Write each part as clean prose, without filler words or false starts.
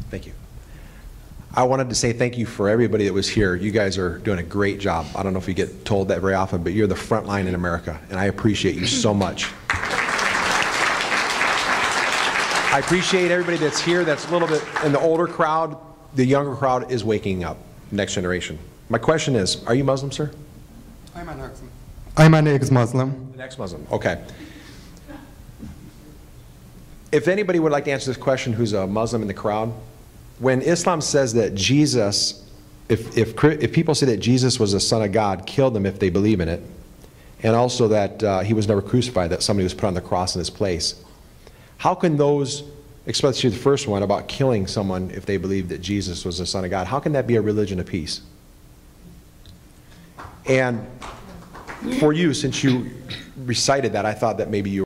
Thank you. I wanted to say thank you for everybody that was here. You guys are doing a great job. I don't know if you get told that very often, but you're the front line in America, and I appreciate you so much. I appreciate everybody that's here that's a little bit in the older crowd. The younger crowd is waking up, next generation. My question is, are you Muslim, sir? I'm an ex-Muslim. An ex-Muslim, okay. If anybody would like to answer this question who's a Muslim in the crowd, when Islam says that Jesus, if people say that Jesus was the Son of God, kill them if they believe in it, and also that he was never crucified, that somebody was put on the cross in his place, how can those, especially the first one about killing someone if they believe that Jesus was the Son of God, how can that be a religion of peace? And for you, since you recited that, I thought that maybe you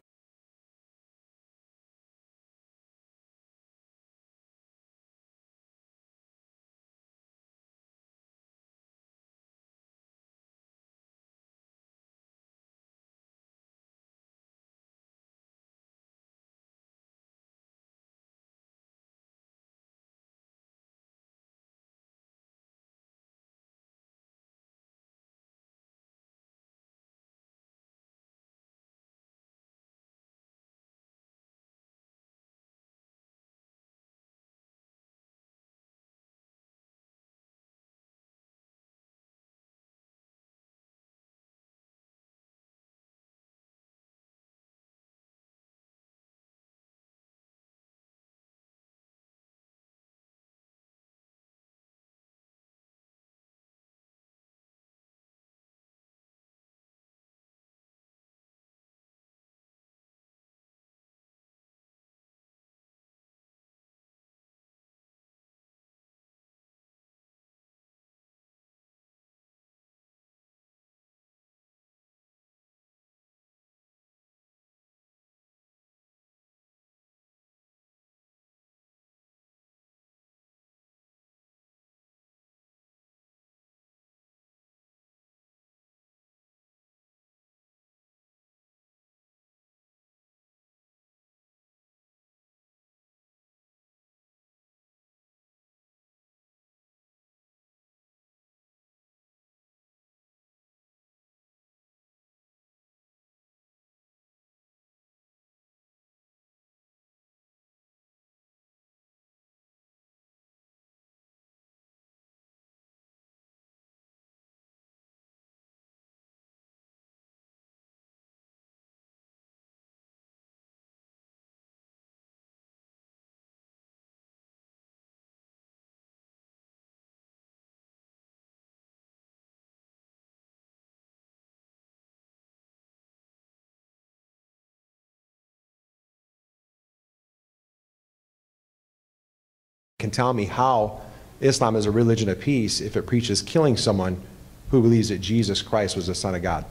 can tell me how Islam is a religion of peace if it preaches killing someone who believes that Jesus Christ was the Son of God.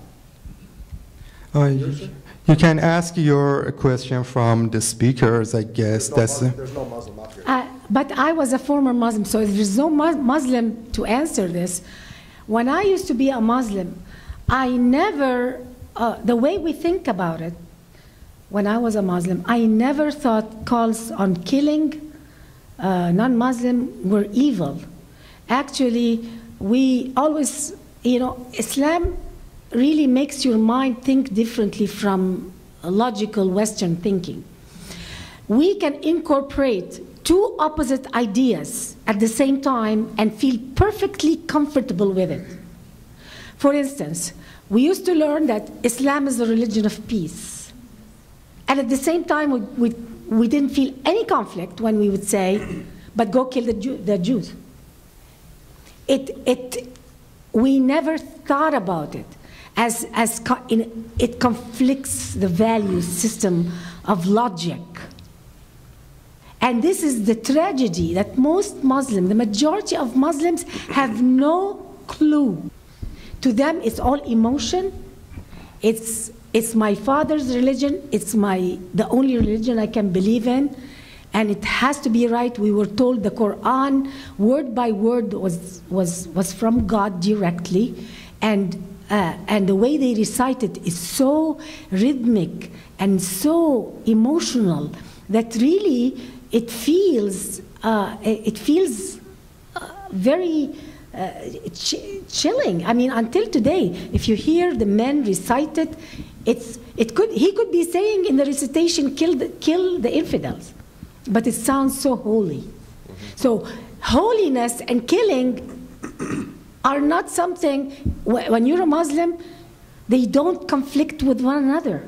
You can ask your question from the speakers, I guess. There's no Muslim up here. But I was a former Muslim, so there's no Muslim to answer this. When I used to be a Muslim, I never, the way we think about it, when I was a Muslim, I never thought calls on killing non-Muslim were evil. Actually, we always, Islam really makes your mind think differently from logical Western thinking. We can incorporate two opposite ideas at the same time and feel perfectly comfortable with it. For instance, we used to learn that Islam is a religion of peace. And at the same time, we didn't feel any conflict when we would say, but go kill the Jews. We never thought about it as it conflicts the value system of logic. And this is the tragedy that most Muslims, the majority of Muslims, have no clue. To them, it's all emotion. It's my father's religion. It's the only religion I can believe in. And it has to be right. We were told the Quran, word by word, was from God directly. And the way they recite it is so rhythmic and so emotional that really it feels very chilling. I mean, until today, if you hear the men recite it, he could be saying in the recitation, kill the infidels, but it sounds so holy. So holiness and killing are not something, when you're a Muslim, they don't conflict with one another.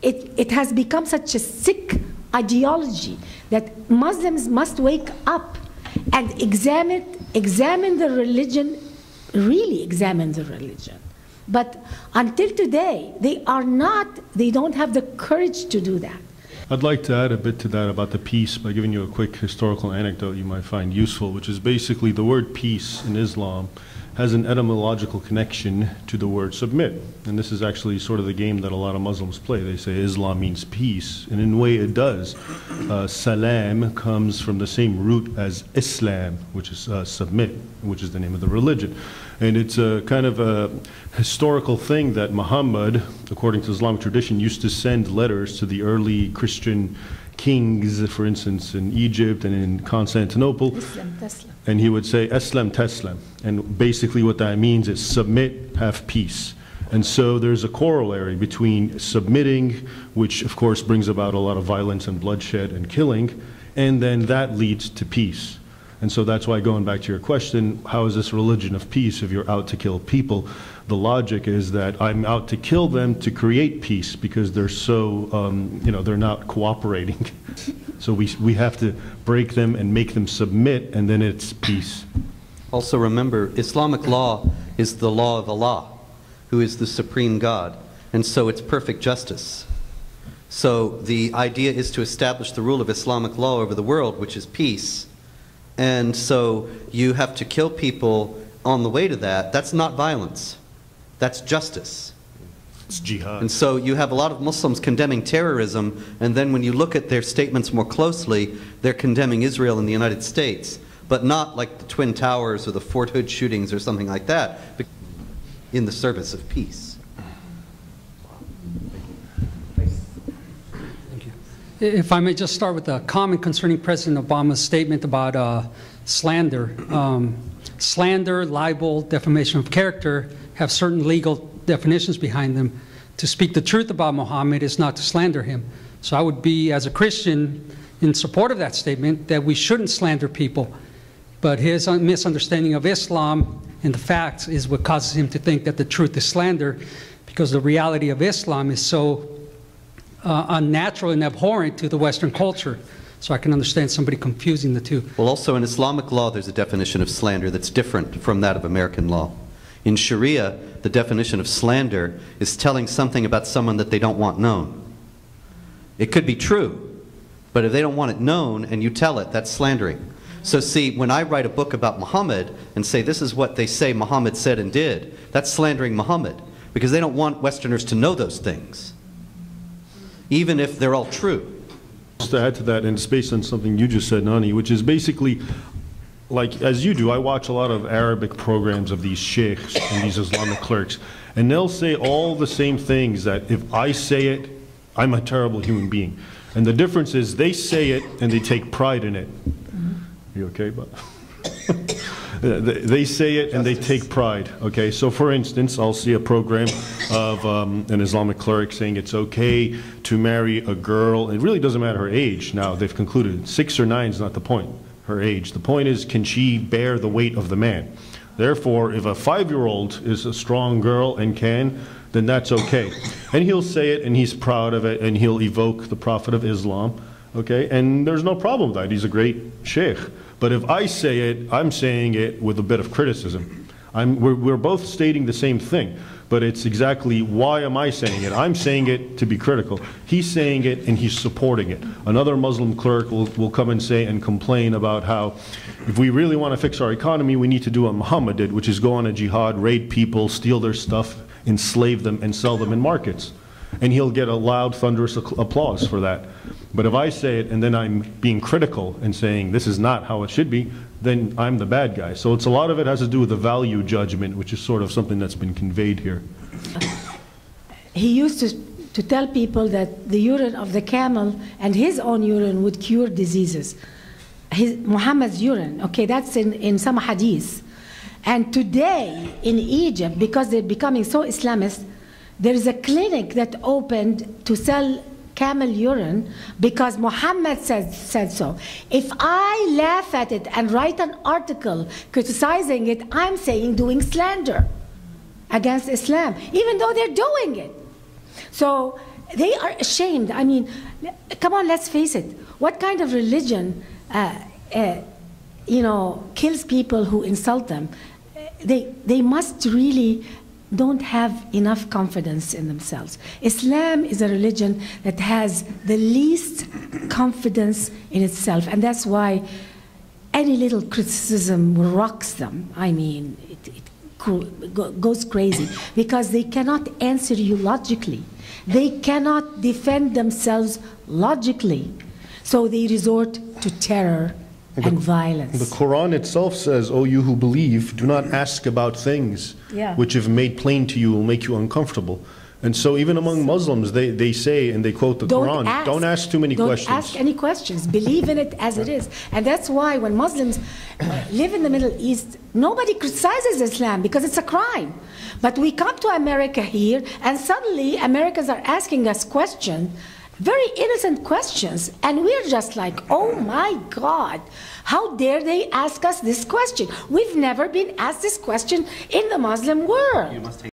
It has become such a sick ideology that Muslims must wake up and examine the religion, really examine the religion. But until today, they don't have the courage to do that. I'd like to add a bit to that about the peace by giving you a quick historical anecdote you might find useful, which is basically the word peace in Islam has an etymological connection to the word submit. And this is actually sort of the game that a lot of Muslims play. They say Islam means peace, and in a way it does. Salam comes from the same root as Islam, which is submit, which is the name of the religion. And it's a kind of a historical thing that Muhammad, according to Islamic tradition, used to send letters to the early Christian kings, for instance, in Egypt and in Constantinople. Islam, Tesla. And he would say, Aslam Teslam. And basically what that means is submit, have peace. And so there's a corollary between submitting, which of course brings about a lot of violence and bloodshed and killing, and then that leads to peace. And so that's why, going back to your question, how is this religion of peace if you're out to kill people? The logic is that I'm out to kill them to create peace because they're so, they're not cooperating. So we have to break them and make them submit, and then it's peace. Also remember, Islamic law is the law of Allah, who is the supreme God, and so it's perfect justice. So the idea is to establish the rule of Islamic law over the world, which is peace. And so you have to kill people on the way to that. That's not violence. That's justice. It's jihad. And so you have a lot of Muslims condemning terrorism, and then when you look at their statements more closely, they're condemning Israel and the United States, but not like the Twin Towers or the Fort Hood shootings or something like that, in the service of peace. If I may just start with a comment concerning President Obama's statement about slander. Slander, libel, defamation of character have certain legal definitions behind them. To speak the truth about Muhammad is not to slander him. So I would be, as a Christian, in support of that statement, that we shouldn't slander people. But his misunderstanding of Islam and the facts is what causes him to think that the truth is slander, because the reality of Islam is so unnatural and abhorrent to the Western culture. So I can understand somebody confusing the two. Well, also in Islamic law, there's a definition of slander that's different from that of American law. In Sharia, the definition of slander is telling something about someone that they don't want known. It could be true, but if they don't want it known and you tell it, that's slandering. So see, when I write a book about Muhammad and say this is what they say Muhammad said and did, that's slandering Muhammad, because they don't want Westerners to know those things, even if they're all true. just to add to that, and it's based on something you just said, Nani, which is basically, like, as you do, I watch a lot of Arabic programs of these sheikhs and these Islamic clerics, and they'll say all the same things that if I say it, I'm a terrible human being. And the difference is they say it and they take pride in it. You okay, but they say it and they take pride. Okay, so for instance, I'll see a program of an Islamic cleric saying it's okay to marry a girl. It really doesn't matter her age. Now they've concluded 6 or 9 is not the point. Her age. The point is, can she bear the weight of the man? Therefore, if a 5-year-old is a strong girl and can, then that's okay. And he'll say it, and he's proud of it, and he'll evoke the Prophet of Islam, okay? And there's no problem with that. He's a great sheikh. But if I say it, I'm saying it with a bit of criticism. We're both stating the same thing, but it's exactly, why am I saying it? I'm saying it to be critical. He's saying it, and he's supporting it. Another Muslim clerk will come and say and complain about how if we really want to fix our economy, we need to do what Muhammad did, which is go on a jihad, raid people, steal their stuff, enslave them, and sell them in markets. And he'll get a loud, thunderous applause for that. But if I say it and then I'm being critical and saying this is not how it should be, then I'm the bad guy. So it's a lot of it has to do with the value judgment, which is sort of something that's been conveyed here. He used to tell people that the urine of the camel and his own urine would cure diseases. Muhammad's urine, okay, that's in some hadith. And today in Egypt, because they're becoming so Islamist, there is a clinic that opened to sell camel urine because Muhammad said so. If I laugh at it and write an article criticizing it, I'm saying doing slander against Islam, even though they're doing it. So they are ashamed. I mean, come on, let's face it. What kind of religion, kills people who insult them? They must really don't have enough confidence in themselves. Islam is a religion that has the least confidence in itself, and that's why any little criticism rocks them. I mean, it goes crazy, because they cannot answer you logically. They cannot defend themselves logically, so they resort to terror and violence. The Quran itself says, "O you who believe, do not ask about things which if made plain to you will make you uncomfortable." And so even among Muslims, they say, and they quote the Quran, don't ask too many questions. Don't ask any questions. Believe in it as it is. And that's why when Muslims live in the Middle East, nobody criticizes Islam because it's a crime. But we come to America here, and suddenly Americans are asking us questions, very innocent questions, and we're just like, oh my God, how dare they ask us this question? We've never been asked this question in the Muslim world.